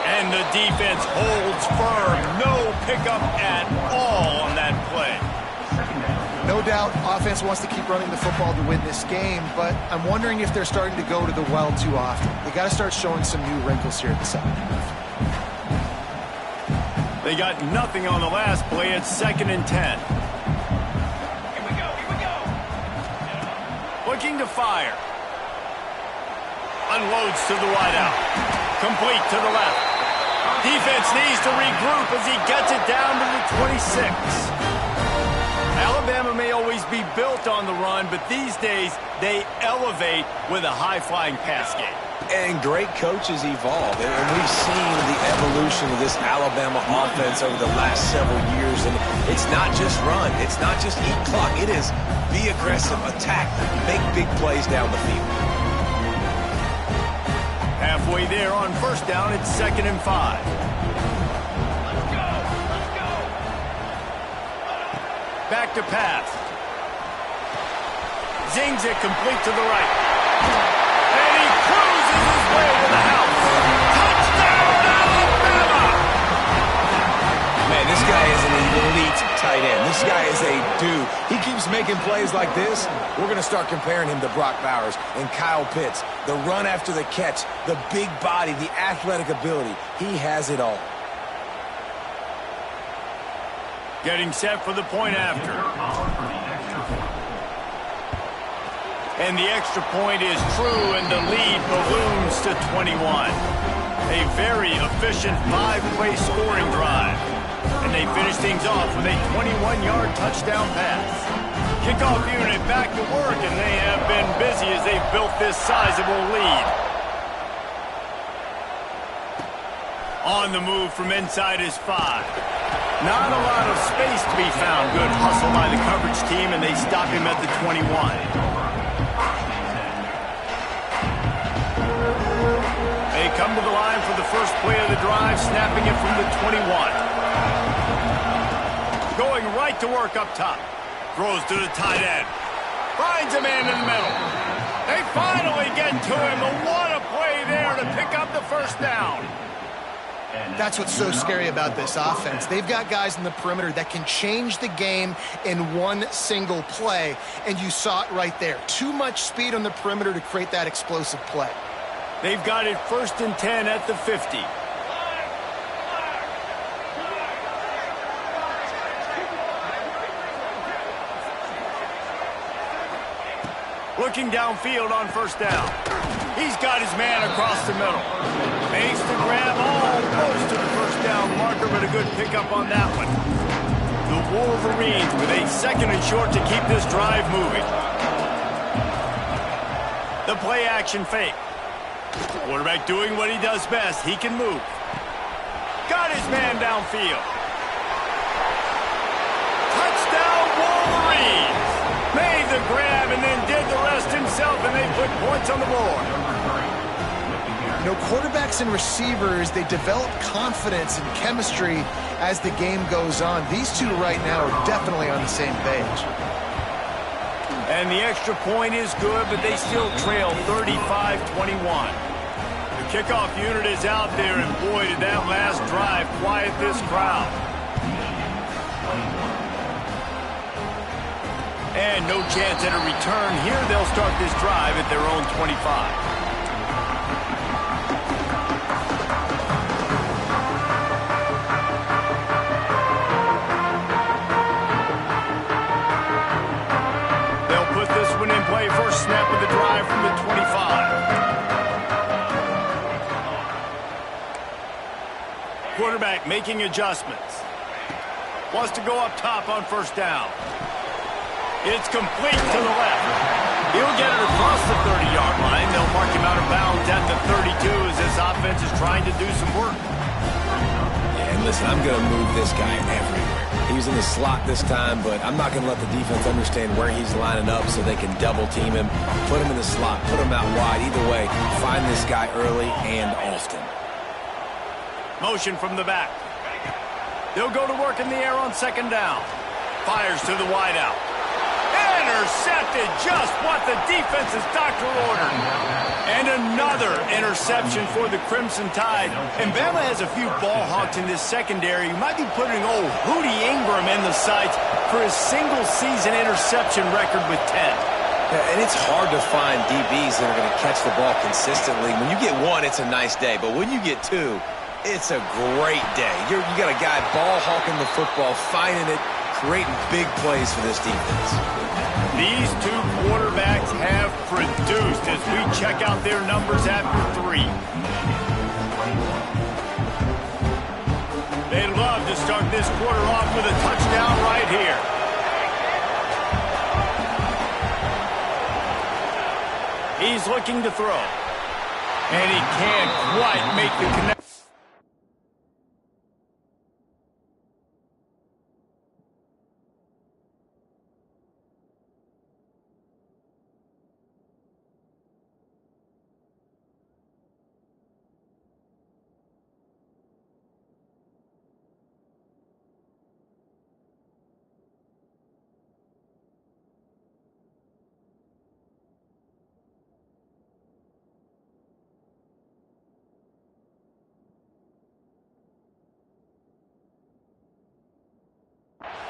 And the defense holds firm. No pickup at all on that play. No doubt, offense wants to keep running the football to win this game, but I'm wondering if they're starting to go to the well too often. They got to start showing some new wrinkles here at the second half. They got nothing on the last play. It's 2nd and 10. Here we go, here we go. Looking to fire. Unloads to the wideout. Complete to the left. Defense needs to regroup as he gets it down to the 26. Alabama may always be built on the run, but these days they elevate with a high-flying pass game. And great coaches evolve, and we've seen the evolution of this Alabama offense over the last several years. And it's not just run, it's not just eat clock, it is be aggressive, attack, make big plays down the field. Halfway there on 1st down, it's 2nd and 5. Let's go, let's go. Back to pass. Zings it complete to the right. And he cruises his way to the house. Touchdown, Alabama! Man, this guy is an elite tight end. This guy is a dude. He keeps making plays like this. We're going to start comparing him to Brock Bowers and Kyle Pitts. The run after the catch, the big body, the athletic ability. He has it all. Getting set for the point after. And the extra point is true, and the lead balloons to 21. A very efficient 5-play scoring drive. And they finish things off with a 21-yard touchdown pass. Kickoff unit back to work, and they have been busy as they've built this sizable lead. On the move from inside is 5. Not a lot of space to be found. Good hustle by the coverage team, and they stop him at the 21. They come to the line for the first play of the drive, snapping it from the 21. Going right to work up top. Throws to the tight end. Finds a man in the middle. They finally get to him, but what a play there to pick up the 1st down. That's what's so scary about this offense. They've got guys in the perimeter that can change the game in one single play, and you saw it right there. Too much speed on the perimeter to create that explosive play. They've got it 1st and 10 at the 50. Looking downfield on 1st down. He's got his man across the middle. Makes the grab almost to the 1st down marker, but a good pickup on that one. The the Wolverines with a 2nd and short to keep this drive moving. The play action fake. Quarterback doing what he does best. He can move. Got his man downfield. Touchdown Wolverines. Made the grab and then did the rest himself, and they put points on the board. You know, quarterbacks and receivers, they develop confidence and chemistry as the game goes on. These two right now are definitely on the same page. And the extra point is good, but they still trail 35-21. The kickoff unit is out there, and boy, did that last drive quiet this crowd. And no chance at a return here. They'll start this drive at their own 25. Play first snap of the drive from the 25. Quarterback making adjustments. Wants to go up top on first down. It's complete to the left. He'll get it across the 30-yard line. They'll mark him out of bounds at the 32 as this offense is trying to do some work. Yeah, and listen, I'm going to move this guy everywhere. He's in the slot this time, but I'm not going to let the defense understand where he's lining up so they can double-team him, put him in the slot, put him out wide. Either way, find this guy early and often. Motion from the back. They'll go to work in the air on 2nd down. Fires to the wideout. Intercepted, just what the defense's doctor ordered. And another interception for the Crimson Tide. And Bama has a few ball hawks in this secondary. You might be putting old Hootie Ingram in the sights for his single-season interception record with 10. Yeah, and it's hard to find DBs that are going to catch the ball consistently. When you get one, it's a nice day. But when you get two, it's a great day. You got a guy ball hawking the football, finding it, creating big plays for this defense. These two quarterbacks have produced as we check out their numbers after 3. They'd love to start this quarter off with a touchdown right here. He's looking to throw. And he can't quite make the connection.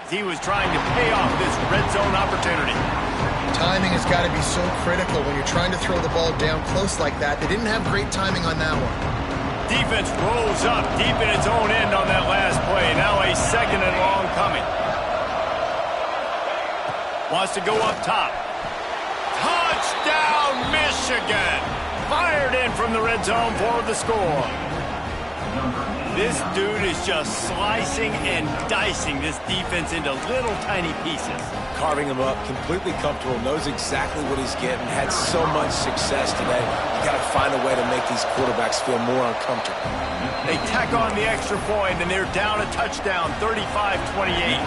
He was trying to pay off this red zone opportunity. Timing has got to be so critical when you're trying to throw the ball down close like that. They didn't have great timing on that one. Defense rolls up deep in its own end on that last play. Now a 2nd and long coming. Wants to go up top. Touchdown, Michigan! Fired in from the red zone for the score. This dude is just slicing and dicing this defense into little tiny pieces. Carving him up, completely comfortable, knows exactly what he's getting, had so much success today. You got to find a way to make these quarterbacks feel more uncomfortable. They tack on the extra point, and they're down a touchdown, 35-28.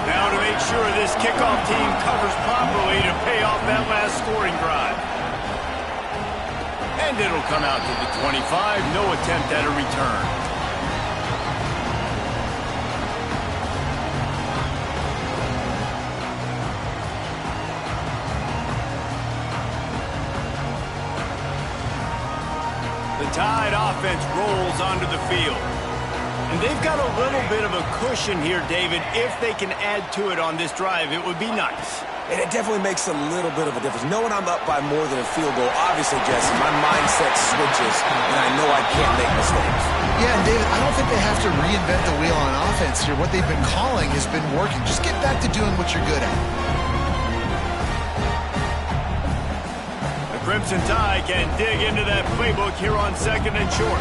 Now to make sure this kickoff team covers properly to pay off that last scoring drive. And it'll come out to the 25, no attempt at a return. The Tide offense rolls onto the field. And they've got a little bit of a cushion here, David. If they can add to it on this drive, it would be nice. And it definitely makes a little bit of a difference. Knowing I'm up by more than a field goal, obviously, Jesse, my mindset switches, and I know I can't make mistakes. Yeah, and David, I don't think they have to reinvent the wheel on offense here. What they've been calling has been working. Just get back to doing what you're good at. Crimson Tide can dig into that playbook here on 2nd and short.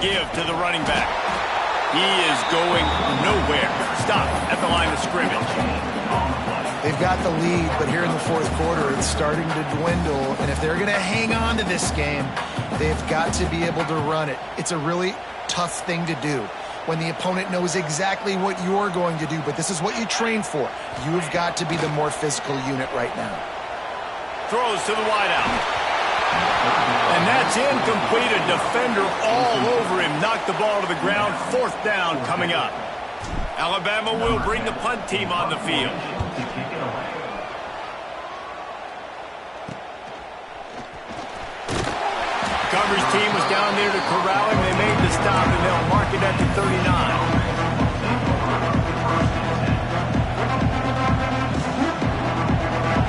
Give to the running back. He is going nowhere. Stop at the line of scrimmage. They've got the lead, but here in the fourth quarter, it's starting to dwindle. And if they're going to hang on to this game, they've got to be able to run it. It's a really tough thing to do when the opponent knows exactly what you're going to do, but this is what you train for. You've got to be the more physical unit right now. Throws to the wideout. And that's incomplete. A defender all over him. Knocked the ball to the ground. Fourth down coming up. Alabama will bring the punt team on the field. Coverage team was down there to corral him. They made the stop, and they'll mark it at the 39.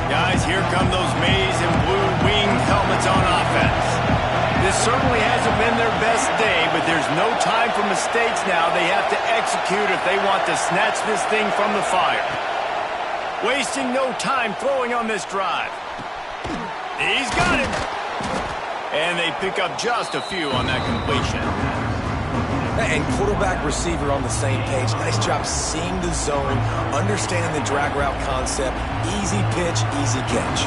Guys, here come those maize and blue winged helmets on offense. This certainly hasn't been their best day, but there's no time for mistakes now. They have to execute if they want to snatch this thing from the fire. Wasting no time throwing on this drive. He's got it. And they pick up just a few on that completion. And quarterback receiver on the same page. Nice job seeing the zone, understanding the drag route concept. Easy pitch, easy catch.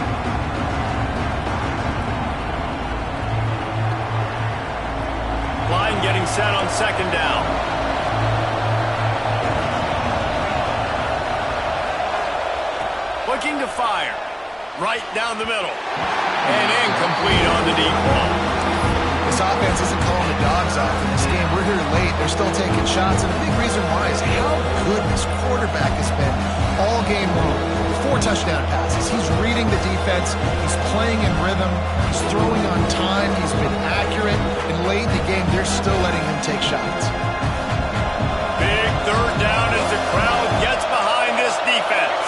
Line getting set on second down. Looking to fire. Right down the middle. And incomplete on the deep ball. This offense isn't calling the dogs off in this game. We're here late. They're still taking shots, and a big reason why is how good this quarterback has been all game long. 4 touchdown passes. He's reading the defense. He's playing in rhythm. He's throwing on time. He's been accurate. And late in the game, they're still letting him take shots. Big third down as the crowd gets behind this defense.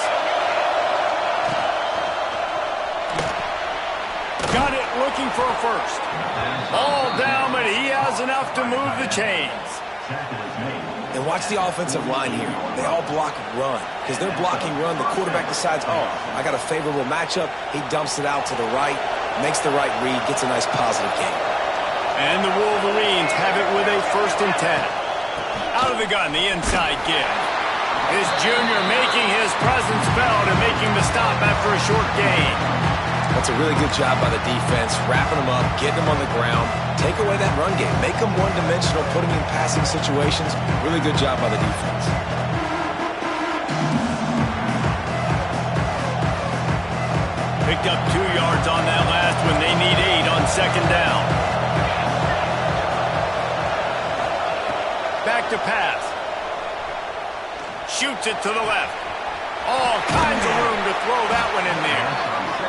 Got it looking for a first. All down, but he has enough to move the chains. And watch the offensive line here. They all block run. Because they're blocking run, the quarterback decides, oh, I got a favorable matchup. He dumps it out to the right, makes the right read, gets a nice positive gain. And the Wolverines have it with a 1st and 10. Out of the gun, the inside give. This junior making his presence felt and making the stop after a short gain. That's a really good job by the defense, wrapping them up, getting them on the ground, take away that run game, make them one-dimensional, put them in passing situations. Really good job by the defense. Picked up 2 yards on that last one. They need 8 on second down. Back to pass. Shoots it to the left. All kinds of room to throw that one in there.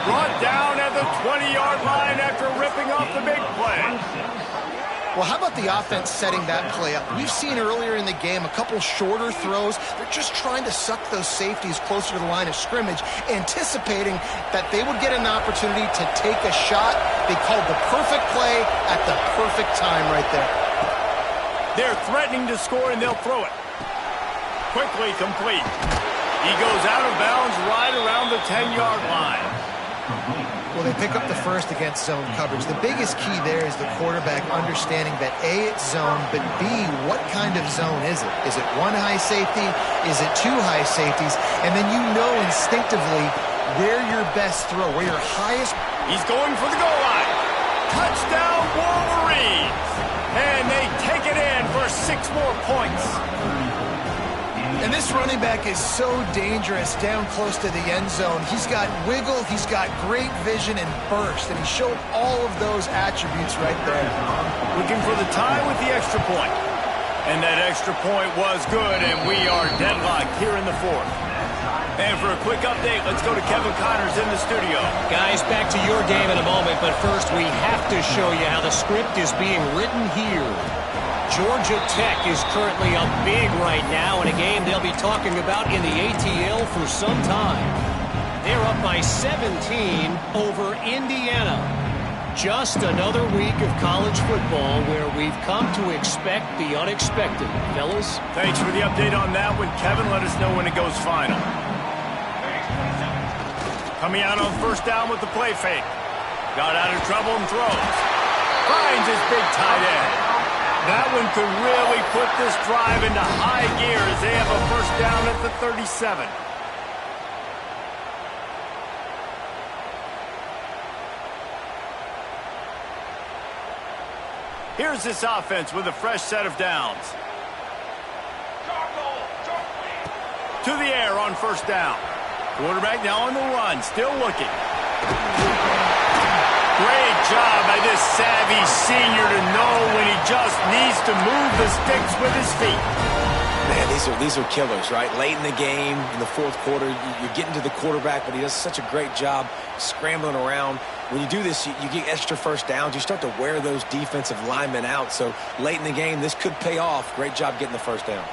Brought down at the 20-yard line after ripping off the big play. Well, how about the offense setting that play up? We've seen earlier in the game a couple shorter throws. They're just trying to suck those safeties closer to the line of scrimmage, anticipating that they would get an opportunity to take a shot. They called the perfect play at the perfect time right there. They're threatening to score, and they'll throw it. Quickly complete. He goes out of bounds right around the 10-yard line. Well, they pick up the first against zone coverage. The biggest key there is the quarterback understanding that A, it's zone, but B, what kind of zone is it? Is it 1 high safety? Is it 2 high safeties? And then you know instinctively where your best throw, where your highest... He's going for the goal line. Touchdown, Wolverines! And they take it in for 6 more points. And this running back is so dangerous down close to the end zone. He's got wiggle, he's got great vision and burst, and he showed all of those attributes right there. Looking for the tie with the extra point. And that extra point was good, and we are deadlocked here in the 4th. And for a quick update, let's go to Kevin Connors in the studio. Guys, back to your game in a moment, but first we have to show you how the script is being written here. Georgia Tech is currently up big right now in a game they'll be talking about in the ATL for some time. They're up by 17 over Indiana. Just another week of college football where we've come to expect the unexpected. Fellas? Thanks for the update on that one, Kevin. Let us know when it goes final. Coming out on first down with the play fake. Got out of trouble and throws. Finds his big tight end. That one could really put this drive into high gear as they have a first down at the 37. Here's this offense with a fresh set of downs. To the air on first down. Quarterback now on the run, still looking. Great job by this savvy senior to know when he just needs to move the sticks with his feet. Man, these are killers, right? Late in the game, in the fourth quarter, you're getting to the quarterback, but he does such a great job scrambling around. When you do this, you get extra first downs. You start to wear those defensive linemen out. So late in the game, this could pay off. Great job getting the first down.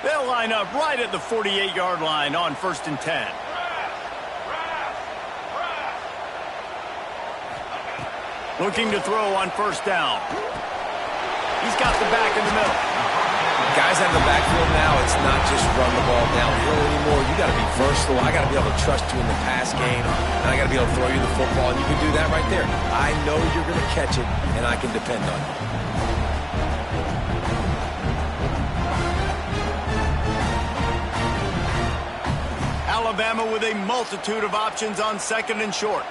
They'll line up right at the 48-yard line on 1st and 10. Looking to throw on first down. He's got the back in the middle. Guys out of the backfield now, it's not just run the ball downhill anymore. You got to be versatile. I got to be able to trust you in the pass game, and I got to be able to throw you the football, and you can do that right there. I know you're going to catch it, and I can depend on you. Alabama with a multitude of options on 2nd and short.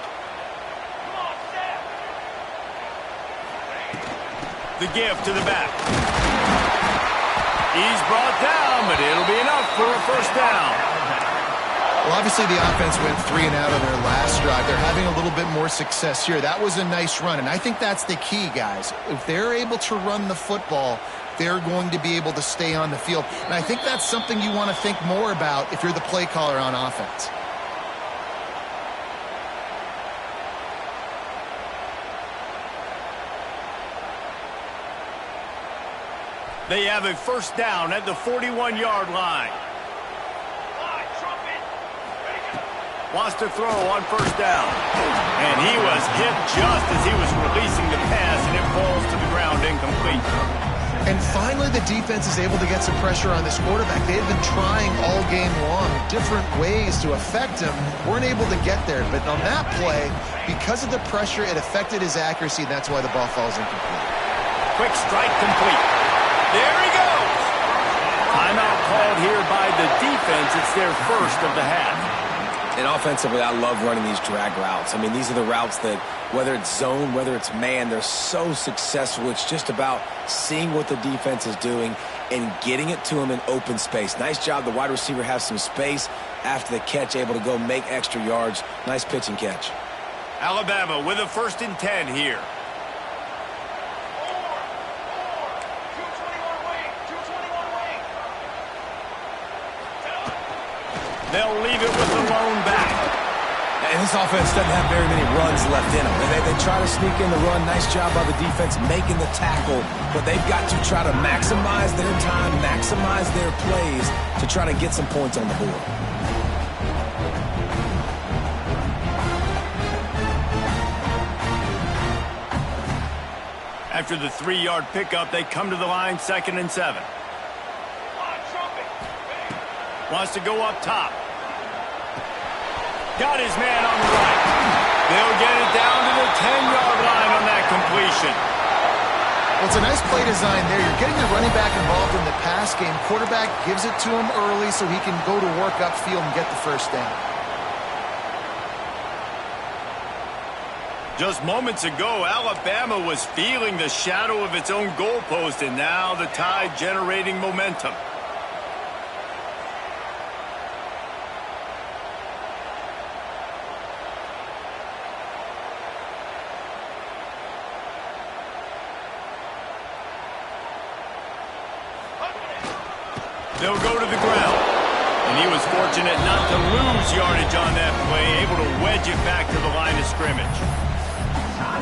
The give to the back. He's brought down, but it'll be enough for a first down. Well, obviously the offense went 3 and out on their last drive. They're having a little bit more success here. That was a nice run, and I think that's the key, guys. If they're able to run the football, they're going to be able to stay on the field. And I think that's something you want to think more about if you're the play caller on offense. They have a first down at the 41-yard line. Wants to throw on first down. And he was hit just as he was releasing the pass, and it falls to the ground incomplete. And finally, the defense is able to get some pressure on this quarterback. They've been trying all game long different ways to affect him. Weren't able to get there. But on that play, because of the pressure, it affected his accuracy, and that's why the ball falls incomplete. Quick strike complete. There he goes. Timeout called here by the defense. It's their first of the half. And offensively, I love running these drag routes. I mean, these are the routes that, whether it's zone, whether it's man, they're so successful. It's just about seeing what the defense is doing and getting it to them in open space. Nice job. The wide receiver has some space after the catch, able to go make extra yards. Nice pitch and catch. Alabama with a 1st and 10 here. They'll leave it with the lone back. And this offense doesn't have very many runs left in them. They try to sneak in the run. Nice job by the defense making the tackle. But they've got to try to maximize their time, maximize their plays to try to get some points on the board. After the 3-yard pickup, they come to the line 2nd and 7. Wants to go up top. Got his man on the right. They'll get it down to the 10-yard line on that completion. Well, it's a nice play design there. You're getting the running back involved in the pass game. Quarterback gives it to him early so he can go to work upfield and get the first down. Just moments ago, Alabama was feeling the shadow of its own goalpost, and now the Tide generating momentum. They'll go to the ground. And he was fortunate not to lose yardage on that play, able to wedge it back to the line of scrimmage.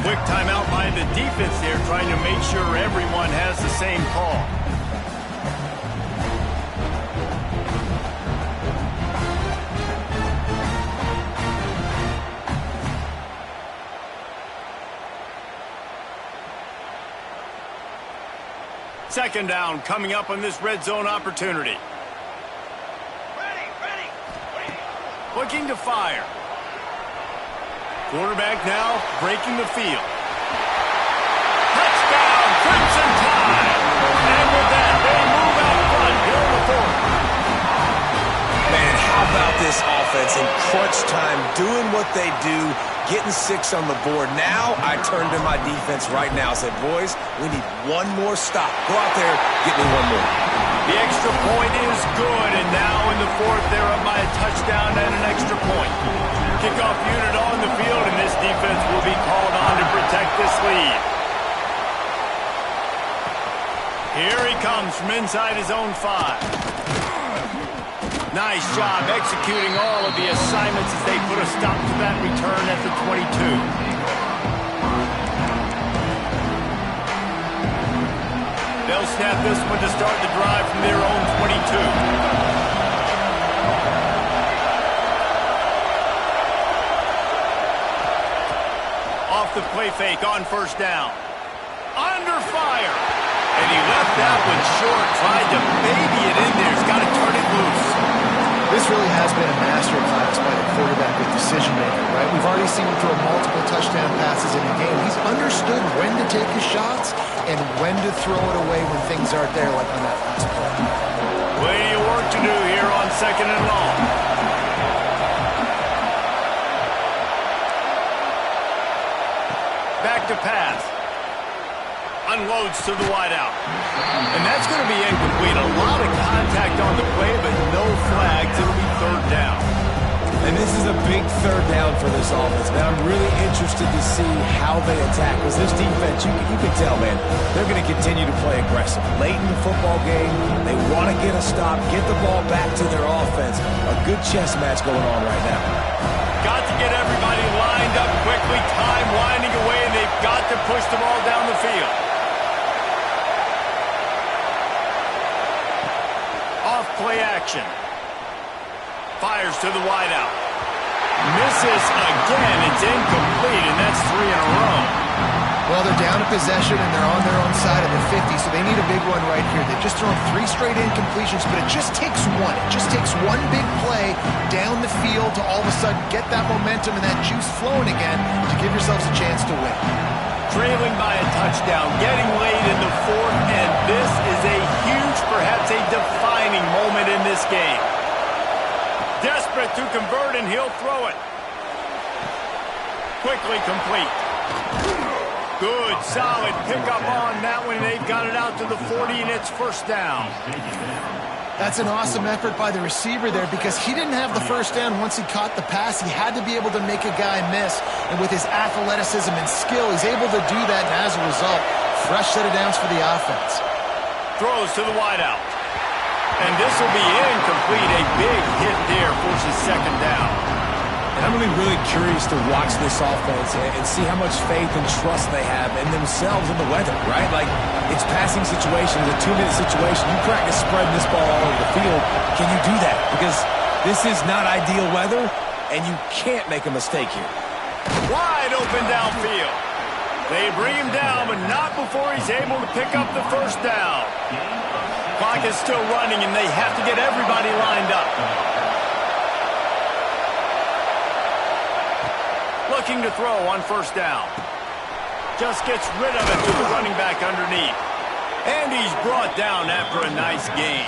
Quick timeout by the defense there, trying to make sure everyone has the same call. Second down coming up on this red zone opportunity. Ready. Looking to fire. Quarterback now breaking the field. Touchdown, Crimson Tide! crunch time, doing what they do, getting 6 on the board. Now I turn to my defense right now and say, boys, we need one more stop. Go out there, get me one more. The extra point is good, and now in the fourth, they're up by a touchdown and an extra point. Kickoff unit on the field, and this defense will be called on to protect this lead. Here he comes from inside his own 5. Nice job executing all of the assignments as they put a stop to that return at the 22. They'll snap this one to start the drive from their own 22. Off the play fake on first down. Under fire. And he left that one short. Tried to baby it in there. He's got to turn it loose. This really has been a masterclass by the quarterback with decision-making, right? We've already seen him throw multiple touchdown passes in a game. He's understood when to take his shots and when to throw it away when things aren't there, like on that last play. Plenty of work to do here on 2nd and long. Back to pass. Unloads to the wideout. And that's going to be incomplete. A lot of contact on the play, but no flags. It'll be 3rd down. And this is a big 3rd down for this offense, man. I'm really interested to see how they attack. Because this defense, you can tell, man, they're going to continue to play aggressive. Late in the football game, they want to get a stop, get the ball back to their offense. A good chess match going on right now. Got to get everybody lined up quickly. Time winding away, and they've got to push the ball down the field. Play action. Fires to the wideout. Misses again. It's incomplete, and that's 3 in a row. Well, they're down a possession, and they're on their own side of the 50, so they need a big one right here. They've just thrown 3 straight incompletions, but it just takes one. It just takes one big play down the field to all of a sudden get that momentum and that juice flowing again to give yourselves a chance to win. Trailing by a touchdown, getting late in the 4th, and this is a huge, perhaps a defining moment in this game. Desperate to convert, and he'll throw it. Quickly complete. Good, solid pickup on that one. They've got it out to the 40, and it's 1st down. That's an awesome effort by the receiver there because he didn't have the 1st down once he caught the pass. He had to be able to make a guy miss. And with his athleticism and skill, he's able to do that. And as a result, fresh set of downs for the offense. Throws to the wideout. And this will be incomplete. A big hit there forces 2nd down. And I'm going to be really curious to watch this offense and see how much faith and trust they have in themselves and the weather, right? Like, it's passing situations, a 2-minute situation. You practice spreading this ball all over the field. Can you do that? Because this is not ideal weather, and you can't make a mistake here. Wide open downfield. They bring him down, but not before he's able to pick up the 1st down. Clock is still running, and they have to get everybody lined up. Looking to throw on 1st down. Just gets rid of it with the running back underneath. And he's brought down after a nice gain.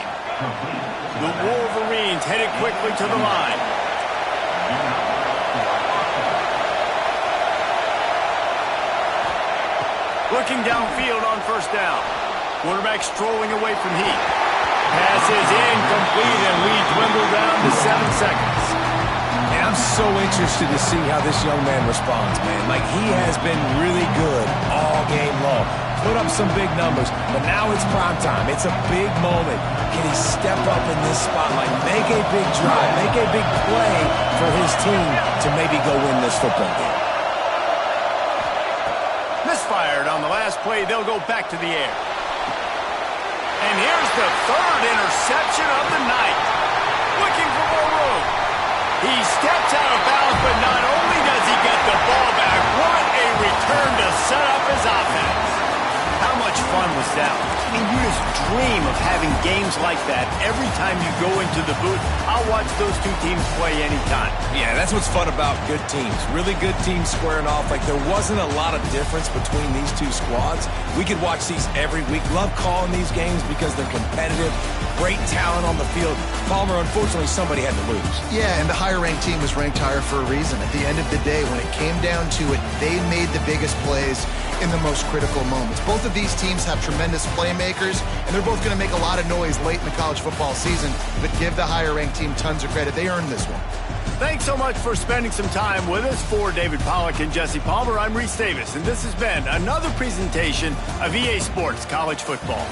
The Wolverines headed quickly to the line. Looking downfield on 1st down. Quarterback strolling away from heat. Pass is incomplete, and we dwindle down to 7 seconds. And I'm so interested to see how this young man responds, man. Like, he has been really good all game long. Put up some big numbers, but now it's prime time. It's a big moment. Can he step up in this spotlight, make a big drive, make a big play for his team to maybe go win this football game? Misfired on the last play. They'll go back to the air. And here's the 3rd interception of the night. Looking for more room. He steps out of bounds, but not only does he get the ball back, what a return to set up his offense. How much fun was that? I mean, you just dream of having games like that every time you go into the booth. I'll watch those two teams play anytime. Yeah, that's what's fun about good teams. Really good teams squaring off. Like, there wasn't a lot of difference between these two squads. We could watch these every week. Love calling these games because they're competitive. Great talent on the field. Palmer, unfortunately, somebody had to lose. Yeah, and the higher-ranked team was ranked higher for a reason. At the end of the day, when it came down to it, they made the biggest plays in the most critical moments. Both of these teams have tremendous playmakers, and they're both going to make a lot of noise late in the college football season, but give the higher-ranked team tons of credit. They earned this one. Thanks so much for spending some time with us. For David Pollack and Jesse Palmer, I'm Reese Davis, and this has been another presentation of EA Sports College Football.